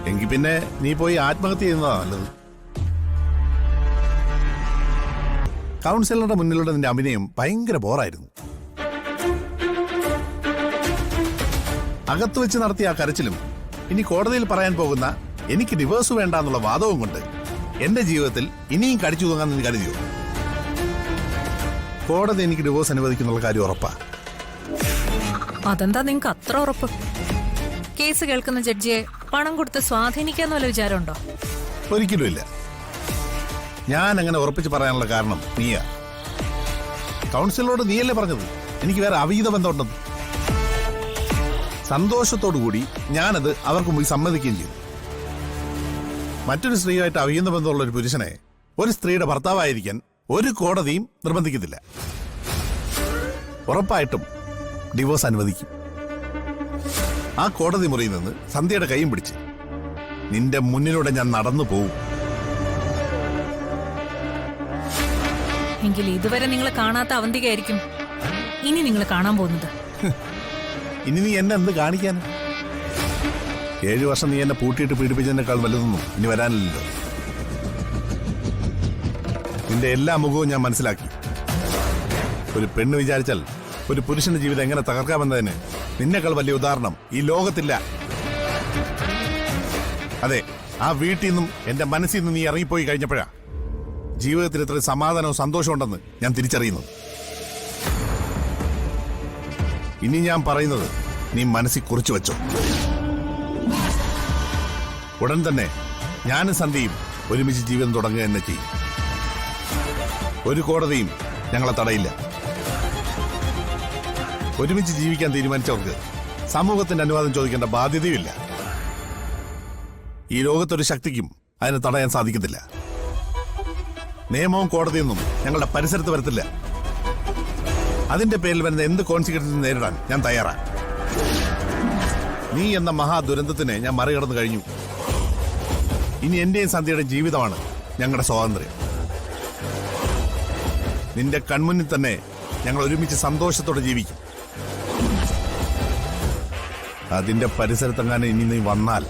എങ്കിൽ പിന്നെ നീ പോയി ആത്മഹത്യ ചെയ്യുന്നതാ നല്ലത്. കൗൺസിലറുടെ മുന്നിലുള്ള നിന്റെ അഭിനയം ഭയങ്കര ബോറായിരുന്നു. അകത്തു വെച്ച് നടത്തിയ ആ കരച്ചിലും ഇനി കോടതിയിൽ പറയാൻ പോകുന്ന എനിക്ക് ഡിവോഴ്സ് വേണ്ട എന്നുള്ള വാദവും കൊണ്ട് എന്റെ ജീവിതത്തിൽ ഇനിയും കടിച്ചു തൂങ്ങാൻ നീ കരുതിയോ? കോടതി എനിക്ക് ഡിവോഴ്സ് അനുവദിക്കുന്നുള്ള കാര്യം ഉറപ്പാ. അതെന്താ നിങ്ങക്ക് അത്ര ഉറപ്പ്? കേസ് കേൾക്കുന്ന ജഡ്ജിയെ പണം കൊടുത്ത് സ്വാധീനിക്കാന്നുള്ള വിചാരമുണ്ടോ? ഒരിക്കലും ഇല്ല. ഞാൻ അങ്ങനെ ഉറപ്പിച്ച് പറയാനുള്ള കാരണം നീയാ. കൗൺസിലറോട് നീയല്ലേ പറഞ്ഞത് എനിക്ക് വേറെ അവിഹിത ബന്ധമുണ്ടെന്ന്? സന്തോഷത്തോടുകൂടി ഞാനത് അവർക്ക് മുന്നിൽ സമ്മതിക്കുകയും ചെയ്തു. മറ്റൊരു സ്ത്രീയായിട്ട് അവിഹിത ബന്ധമുള്ള ഒരു പുരുഷനെ ഒരു സ്ത്രീയുടെ ഭർത്താവായിരിക്കാൻ ഒരു കോടതിയും നിർബന്ധിക്കത്തില്ല. ഉറപ്പായിട്ടും ഡിവോഴ്സ് അനുവദിക്കും. ആ കോടതി മുറിയിൽ നിന്ന് സന്ധ്യയുടെ കൈയും പിടിച്ച് നിന്റെ മുന്നിലൂടെ ഞാൻ നടന്നു പോവും. എങ്കിൽ ഇതുവരെ നിങ്ങൾ കാണാത്ത അവന്തികയായിരിക്കും ഇനി നിങ്ങൾ കാണാൻ പോകുന്നത്. ഇനി നീ എന്നെ എന്ത് കാണിക്കാൻ? 7 വർഷം നീ എന്നെ പൂട്ടിയിട്ട് പീഡിപ്പിച്ചതിനേക്കാൾ വലുതൊന്നും ഇനി വരാനില്ലല്ലോ. നിന്റെ എല്ലാ മുഖവും ഞാൻ മനസ്സിലാക്കി. ഒരു പെണ്ണ് വിചാരിച്ചാൽ ഒരു പുരുഷന്റെ ജീവിതം എങ്ങനെ തകർക്കാമെന്നതിന് നിന്നേക്കാൾ വലിയ ഉദാഹരണം ഈ ലോകത്തില്ല. അതെ, ആ വീട്ടിൽ നിന്നും എന്റെ മനസ്സിൽ നിന്ന് നീ ഇറങ്ങിപ്പോയി കഴിഞ്ഞപ്പോഴാ ജീവിതത്തിൽ ഇത്ര സമാധാനവും സന്തോഷവും ഉണ്ടെന്ന് ഞാൻ തിരിച്ചറിയുന്നു. ഇനി ഞാൻ പറയുന്നത് നീ മനസ്സിൽ കുറിച്ചു വെച്ചോ. ഉടൻ തന്നെ ഞാനും സന്ധ്യയും ഒരുമിച്ച് ജീവിതം തുടങ്ങുക തന്നെ ചെയ്യും. ഒരു കോടതിയും ഞങ്ങളെ തടയില്ല. ഒരുമിച്ച് ജീവിക്കാൻ തീരുമാനിച്ചവർക്ക് സമൂഹത്തിന്റെ അനുവാദം ചോദിക്കേണ്ട ബാധ്യതയുമില്ല. ഈ ലോകത്തൊരു ശക്തിക്കും അതിനെ തടയാൻ സാധിക്കത്തില്ല. നിയമവും കോടതിയൊന്നും ഞങ്ങളുടെ പരിസരത്ത് വരത്തില്ല. അതിന്റെ പേരിൽ വരുന്ന എന്ത് കോൺസിക്വൻസും നേരിടാൻ ഞാൻ തയ്യാറാണ്. നീ എന്ന മഹാദുരന്തത്തിനെ ഞാൻ മറികടന്നു കഴിഞ്ഞു. ഇനി എന്റെയും സന്ധ്യയുടെയും ജീവിതമാണ് ഞങ്ങളുടെ സ്വാതന്ത്ര്യം. നിന്റെ കൺമുന്നിൽ തന്നെ ഞങ്ങൾ ഒരുമിച്ച് സന്തോഷത്തോടെ ജീവിക്കും. അതിന്റെ പരിസരത്തെങ്ങാനും ഇനി നീ വന്നാൽ